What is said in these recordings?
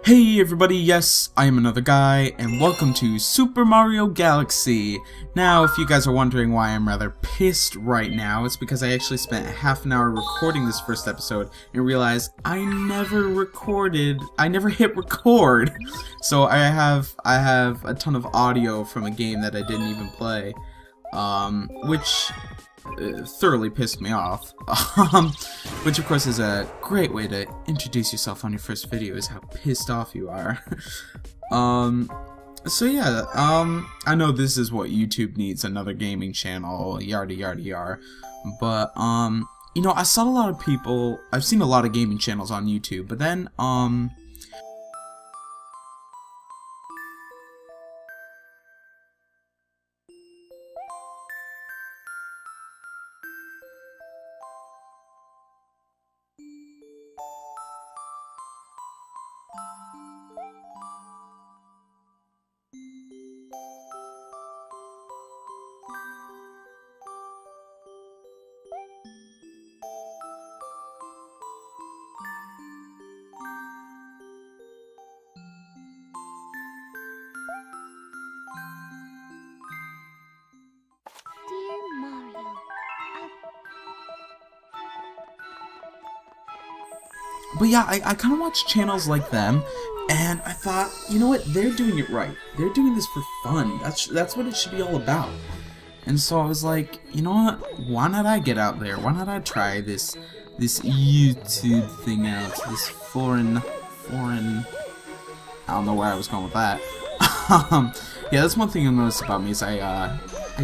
Hey everybody, yes, I am another guy, and welcome to Super Mario Galaxy. Now, if you guys are wondering why I'm rather pissed right now, it's because I actually spent half an hour recording this first episode and realized I never hit record. So I have a ton of audio from a game that I didn't even play, which thoroughly pissed me off. Which of course is a great way to introduce yourself on your first video, is how pissed off you are. So yeah, I know this is what YouTube needs, another gaming channel, yada yada yada. But you know, I've seen a lot of gaming channels on YouTube, but then But yeah, I kind of watch channels like them, and I thought, you know what, they're doing it right. They're doing this for fun. That's what it should be all about. And so I was like, you know what, why not I get out there? Why not I try this YouTube thing out? This foreign, I don't know where I was going with that. Yeah, that's one thing you'll notice about me is I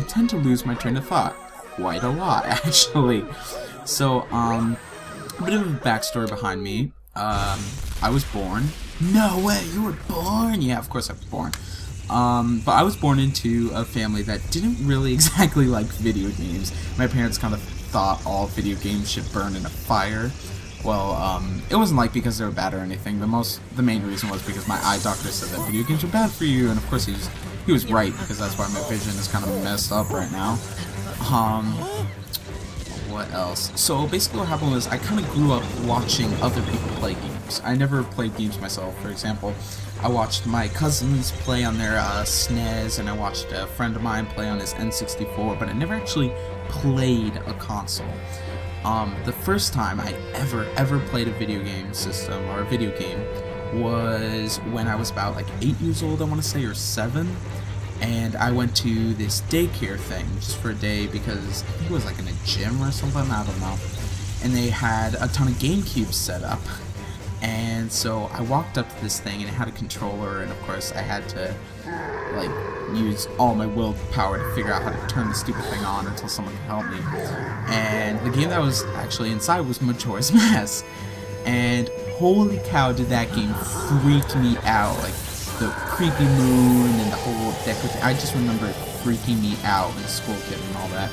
tend to lose my train of thought quite a lot, actually. So, a bit of a backstory behind me. I was born. No way, you were born? Yeah, of course I was born. But I was born into a family that didn't really exactly like video games. My parents kind of thought all video games should burn in a fire. Well, it wasn't like because they were bad or anything. The main reason was because my eye doctor said that video games were bad for you, and of course he was right, because that's why my vision is kind of messed up right now. What else? So basically what happened was I kind of grew up watching other people play games. I never played games myself. For example, I watched my cousins play on their SNES, and I watched a friend of mine play on his N64, but I never actually played a console. The first time I ever played a video game system, or a video game, was when I was about like 8 years old, I want to say, or 7. And I went to this daycare thing just for a day because I think it was like in a gym or something, I don't know. And they had a ton of GameCubes set up. And so I walked up to this thing and it had a controller, and of course I had to like use all my willpower to figure out how to turn the stupid thing on until someone could help me. And the game that was actually inside was Majora's Mask. And holy cow, did that game freak me out. Like, the creepy moon and the whole decorative, I just remember it freaking me out as a school kid and all that.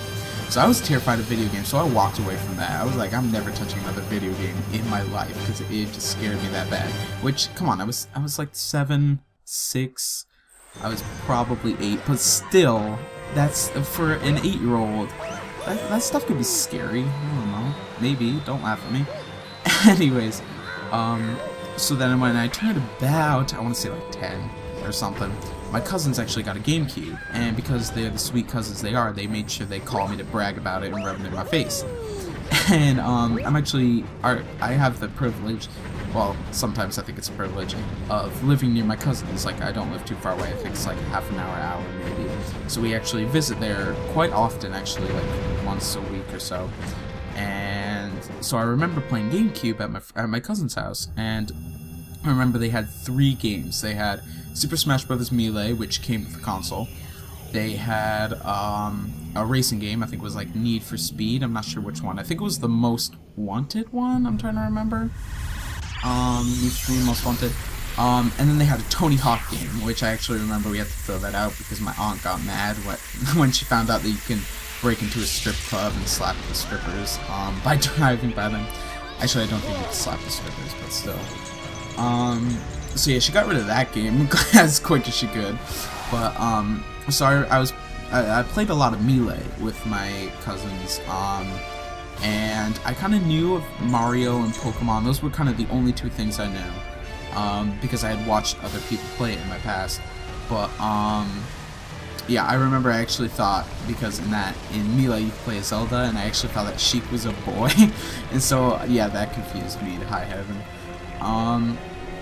So I was terrified of video games, so I walked away from that. I was like, I'm never touching another video game in my life, because it just scared me that bad. Which, come on, I was like 7, 6, I was probably 8, but still, that's, for an 8-year-old, that stuff could be scary. I don't know, maybe, don't laugh at me. Anyways, so then when I turned about, I want to say like 10 or something, my cousins actually got a GameCube, and because they're the sweet cousins they are, they made sure they called me to brag about it and rub it in my face. And I have the privilege, well, sometimes I think it's a privilege, of living near my cousins. Like, I don't live too far away, I think it's like half an hour maybe. So we actually visit there quite often, actually, like once a week or so. And so I remember playing GameCube at my cousin's house, and I remember they had 3 games. They had Super Smash Bros. Melee, which came with the console. They had a racing game, I think it was like Need for Speed, I'm not sure which one. I think it was the Most Wanted one, I'm trying to remember. Need for Speed, Most Wanted. And then they had a Tony Hawk game, which I actually remember we had to throw that out because my aunt got mad when she found out that you can break into a strip club and slap the strippers by driving by them. Actually, I don't think you can slap the strippers, but still. So yeah, she got rid of that game as quick as she could. But so I played a lot of Melee with my cousins, and I kind of knew of Mario and Pokemon. Those were kind of the only 2 things I knew. because I had watched other people play it in my past. But yeah, I remember I actually thought, because in Melee you play as Zelda, and I actually thought that Sheik was a boy, and so yeah, that confused me to high heaven.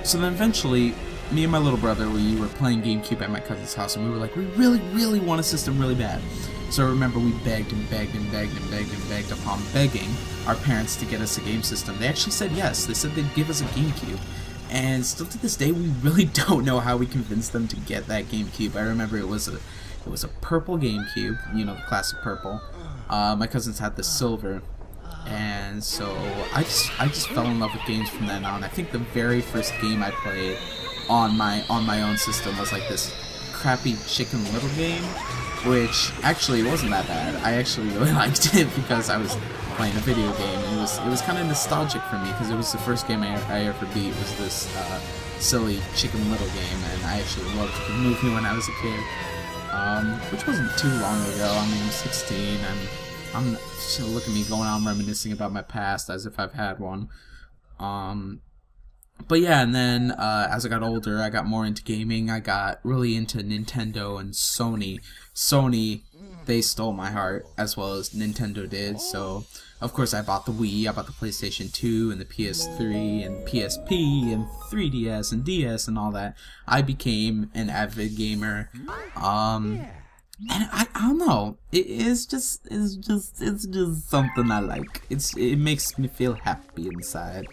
So then eventually, me and my little brother, we were playing GameCube at my cousin's house, and we were like, we really want a system really bad. So I remember we begged and begged and begged and begged and begged upon begging our parents to get us a game system. They actually said yes. They said they'd give us a GameCube. And still to this day, we really don't know how we convinced them to get that GameCube. I remember it was a purple GameCube, you know, the classic purple. My cousins had the silver. And so I just fell in love with games from then on. I think the very first game I played on my own system was like this crappy Chicken Little game, which actually wasn't that bad. I actually really liked it because I was playing a video game, and it was kind of nostalgic for me because it was the first game I ever beat, was this silly Chicken Little game, and I actually loved the movie when I was a kid, which wasn't too long ago. I mean, I'm 16, I'm look at me going on reminiscing about my past as if I've had one. But yeah, and then as I got older, I got more into gaming. I got really into Nintendo and Sony. Sony, they stole my heart, as well as Nintendo did. So, of course, I bought the Wii, I bought the PlayStation 2, and the PS3, and PSP, and 3DS, and DS, and all that. I became an avid gamer. And I don't know. It's just something I like. It makes me feel happy inside.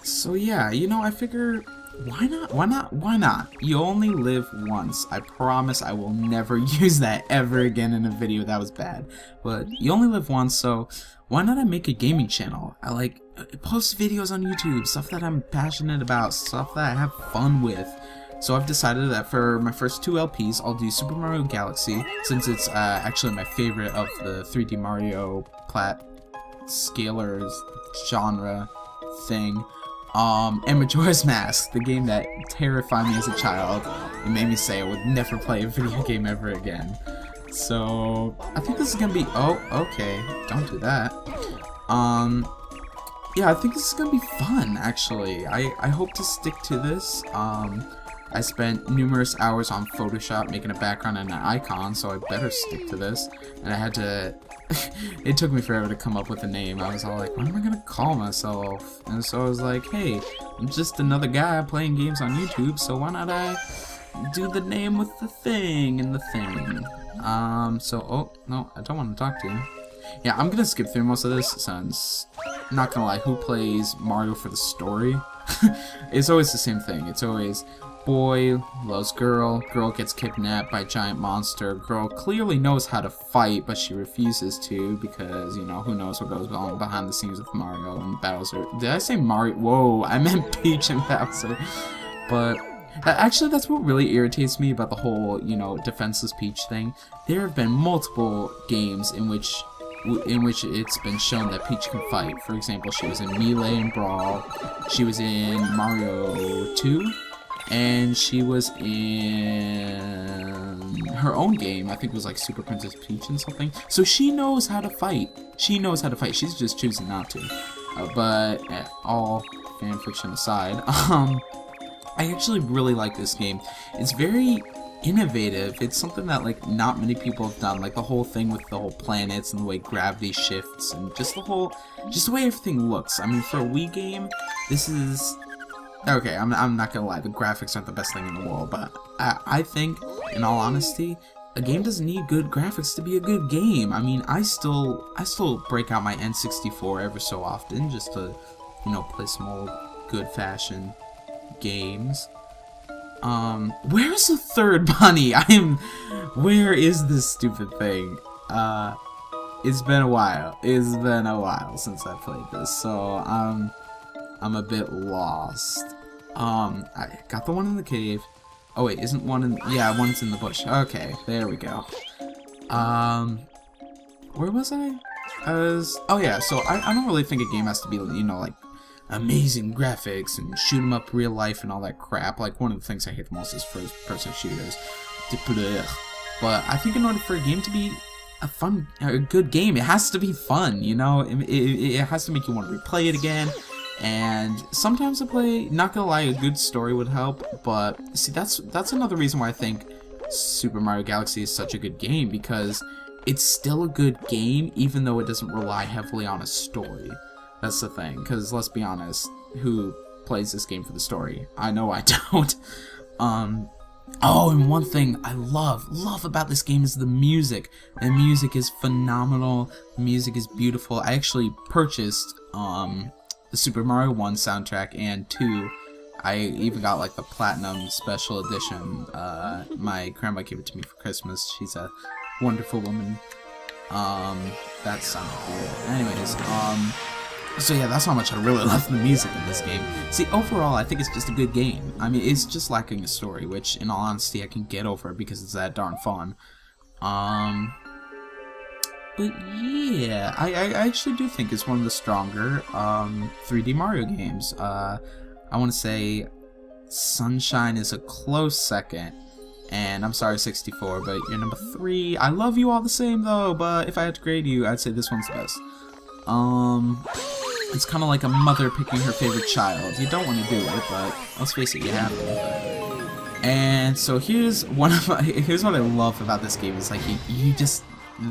So yeah, you know, I figure, why not? You only live once. I promise I will never use that ever again in a video. That was bad. But you only live once, so why not I make a gaming channel? I like post videos on YouTube, stuff that I'm passionate about, stuff that I have fun with. So I've decided that for my first 2 LPs, I'll do Super Mario Galaxy, since it's actually my favorite of the 3D Mario scalers genre thing. And Majora's Mask, the game that terrified me as a child. It made me say I would never play a video game ever again. So I think this is gonna be, oh, okay, don't do that. Yeah, I think this is gonna be fun, actually. I hope to stick to this. I spent numerous hours on Photoshop making a background and an icon, so I better stick to this. And I had to... it took me forever to come up with a name. I was all like, what am I gonna call myself? And so I was like, hey, I'm just another guy playing games on YouTube, so why not I do the name with the thing and the thing? Oh, no, I don't want to talk to you. Yeah, I'm gonna skip through most of this since, not gonna lie, who plays Mario for the story? It's always the same thing. It's always... boy loves girl, girl gets kidnapped by giant monster, girl clearly knows how to fight, but she refuses to because, you know, who knows what goes on behind the scenes with Mario and Bowser. Did I say Mario? Whoa, I meant Peach and Bowser. But actually, that's what really irritates me about the whole, you know, defenseless Peach thing. There have been multiple games in which it's been shown that Peach can fight. For example, she was in Melee and Brawl, she was in Mario 2, and she was in her own game. I think it was like Super Princess Peach and something. So she knows how to fight. She knows how to fight. She's just choosing not to. But all fan fiction aside, I actually really like this game. It's very innovative. It's something that like not many people have done. Like the whole thing with the whole planets and the way gravity shifts and just the way everything looks. I mean, for a Wii game, this is... okay, I'm not gonna lie, the graphics aren't the best thing in the world, but I think, in all honesty, a game doesn't need good graphics to be a good game. I mean, I still break out my N64 ever so often just to, you know, play some old good-fashioned games. Where's the third bunny? Where is this stupid thing? It's been a while. It's been a while since I played this, so, I'm a bit lost. I got the one in the cave. Oh wait, isn't one in... yeah, one's in the bush. Okay, there we go. Where was I? Oh yeah, so I don't really think a game has to be, you know, like, amazing graphics and shoot 'em up real life and all that crap. Like, one of the things I hate the most is first-person shooters. But I think in order for a game to be a good game, it has to be fun, you know? It has to make you want to replay it again. And sometimes I play, not gonna lie, a good story would help, but see, that's another reason why I think Super Mario Galaxy is such a good game, because it's still a good game even though it doesn't rely heavily on a story. That's the thing, because let's be honest, who plays this game for the story? I know I don't. Oh, and one thing I love about this game is the music. The music is phenomenal. The music is beautiful. I actually purchased the Super Mario 1 soundtrack, and 2. I even got like the Platinum Special Edition. My grandma gave it to me for Christmas. She's a wonderful woman. That sounded weird. Anyways, so yeah, that's how much I really love the music in this game. See, overall, I think it's just a good game. I mean, it's just lacking a story, which, in all honesty, I can get over because it's that darn fun. But yeah, I actually do think it's one of the stronger 3D Mario games. I want to say Sunshine is a close second, and I'm sorry 64, but you're number 3. I love you all the same though, but if I had to grade you, I'd say this one's the best. It's kind of like a mother picking her favorite child. You don't want to do it, but let's face it, you have to. And so here's what I love about this game is like you just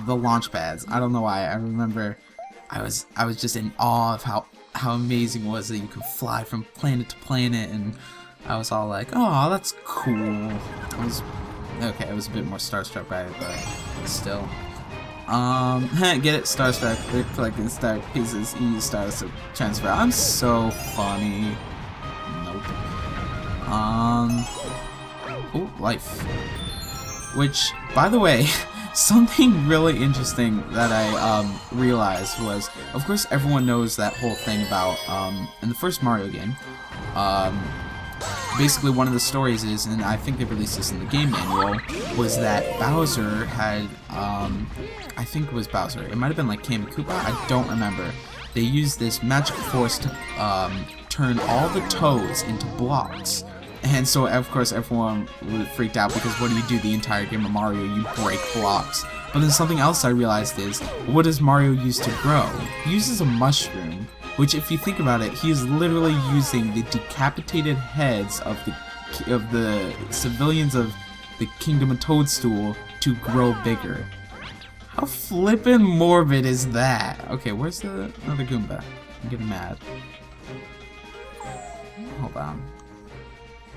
the launch pads. I don't know why. I remember I was just in awe of how amazing it was that you could fly from planet to planet, and I was all like, oh, that's cool. I was a bit more starstruck by it, but still. Get it? Starstruck. They're collecting star pieces. Use stars to transfer. I'm so funny. Nope. Oh, life. Which, by the way, something really interesting that I realized was, of course, everyone knows that whole thing about in the first Mario game. Basically, one of the stories is, and I think they released this in the game manual, was that Bowser had, I think it was Bowser. It might have been like King Koopa. I don't remember. They used this magical force to turn all the toads into blocks. And so, of course, everyone was freaked out because what do? The entire game of Mario, you break blocks. But then something else I realized is, what does Mario use to grow? He uses a mushroom, which, if you think about it, he is literally using the decapitated heads of the civilians of the Kingdom of Toadstool to grow bigger. How flippin' morbid is that? Okay, where's the other Goomba? I'm getting mad. Hold on.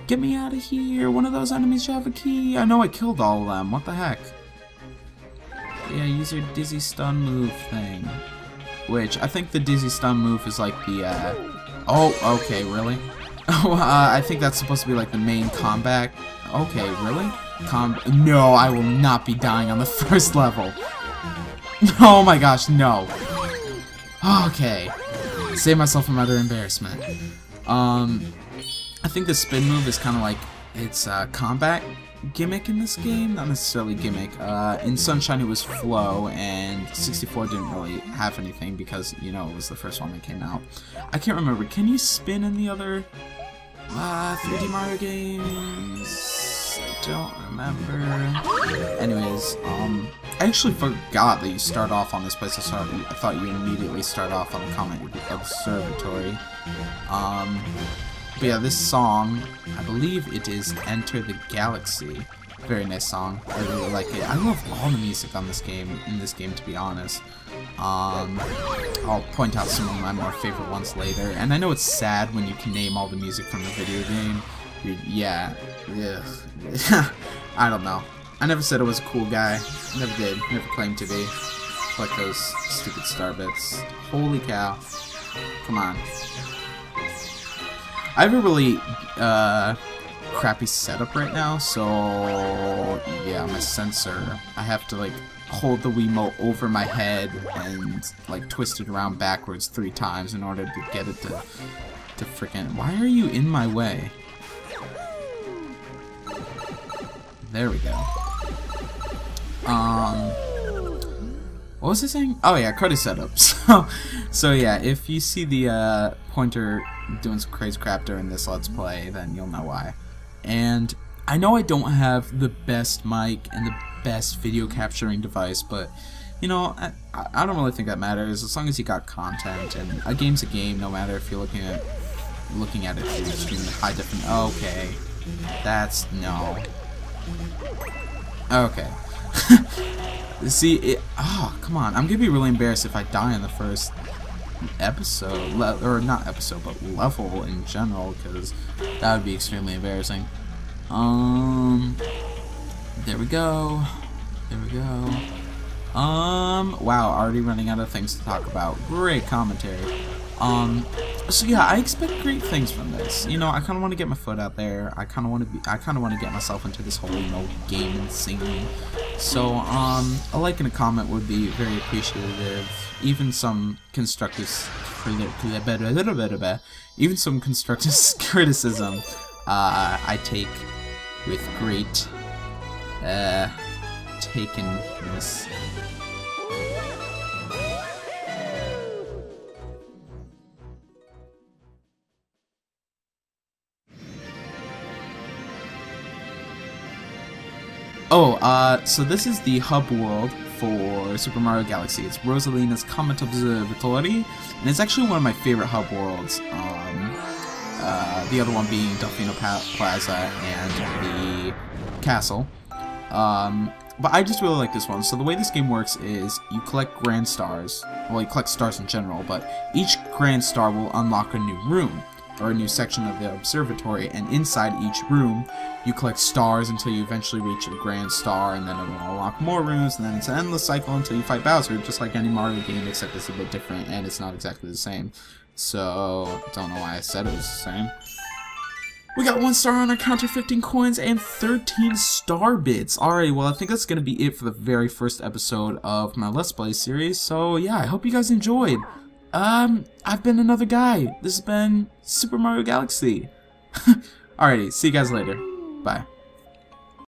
Get me out of here! One of those enemies should have a key! I know I killed all of them, what the heck? Yeah, use your Dizzy Stun move thing. Which, I think the Dizzy Stun move is like the, Oh, okay, really? I think that's supposed to be like the main combat. Okay, really? No, I will not be dying on the first level. Oh my gosh, no. Okay. Save myself from utter embarrassment. I think the spin move is kind of like its combat gimmick in this game, not necessarily gimmick. In Sunshine it was flow, and 64 didn't really have anything because, you know, it was the first one that came out. I can't remember. Can you spin in the other 3D Mario games? I don't remember. Anyways, I actually forgot that you start off on this place. I thought you immediately start off on the Comet Observatory. But yeah, this song, I believe it is Enter the Galaxy. Very nice song. I really like it. I love all the music on this game, to be honest. I'll point out some of my more favorite ones later. And I know it's sad when you can name all the music from the video game. Yeah. I don't know. I never said I was a cool guy. Never did. Never claimed to be. Like those stupid star bits. Holy cow. Come on. I have a really crappy setup right now, so yeah, my sensor, I have to like hold the Wiimote over my head and like twist it around backwards 3 times in order to get it to freaking. Why are you in my way? There we go. What was I saying? Oh yeah, crazy setup. So yeah, if you see the pointer doing some crazy crap during this Let's Play, then you'll know why. And I know I don't have the best mic and the best video capturing device, but you know, I don't really think that matters as long as you got content, and a game's a game, no matter if you're looking at it through extremely high definition. Okay, that's no. Okay. See, oh, come on. I'm gonna be really embarrassed if I die in the first episode, or not episode, but level in general, because that would be extremely embarrassing. There we go. There we go. Wow, already running out of things to talk about. Great commentary. So yeah, I expect great things from this. You know, I kind of want to get my foot out there. I kind of want to get myself into this whole, you know, gaming scene. So, a like and a comment would be very appreciative. Even some constructive, even some constructive criticism, I take with great, takenness. Oh, so this is the hub world for Super Mario Galaxy. It's Rosalina's Comet Observatory, and it's actually one of my favorite hub worlds. The other one being Delfino Plaza and the castle. But I just really like this one. So the way this game works is you collect grand stars. Well, you collect stars in general, but each grand star will unlock a new room, or a new section of the observatory, and inside each room you collect stars until you eventually reach a grand star, and then it will unlock more rooms, and then it's an endless cycle until you fight Bowser, just like any Mario game, except it's a bit different, and it's not exactly the same. So, don't know why I said it was the same. We got 1 star on our counter, 15 coins, and 13 star bits. Alright, well, I think that's going to be it for the very first episode of my Let's Play series, so yeah, I hope you guys enjoyed. I've been another guy. This has been Super Mario Galaxy. Alrighty, see you guys later. Bye.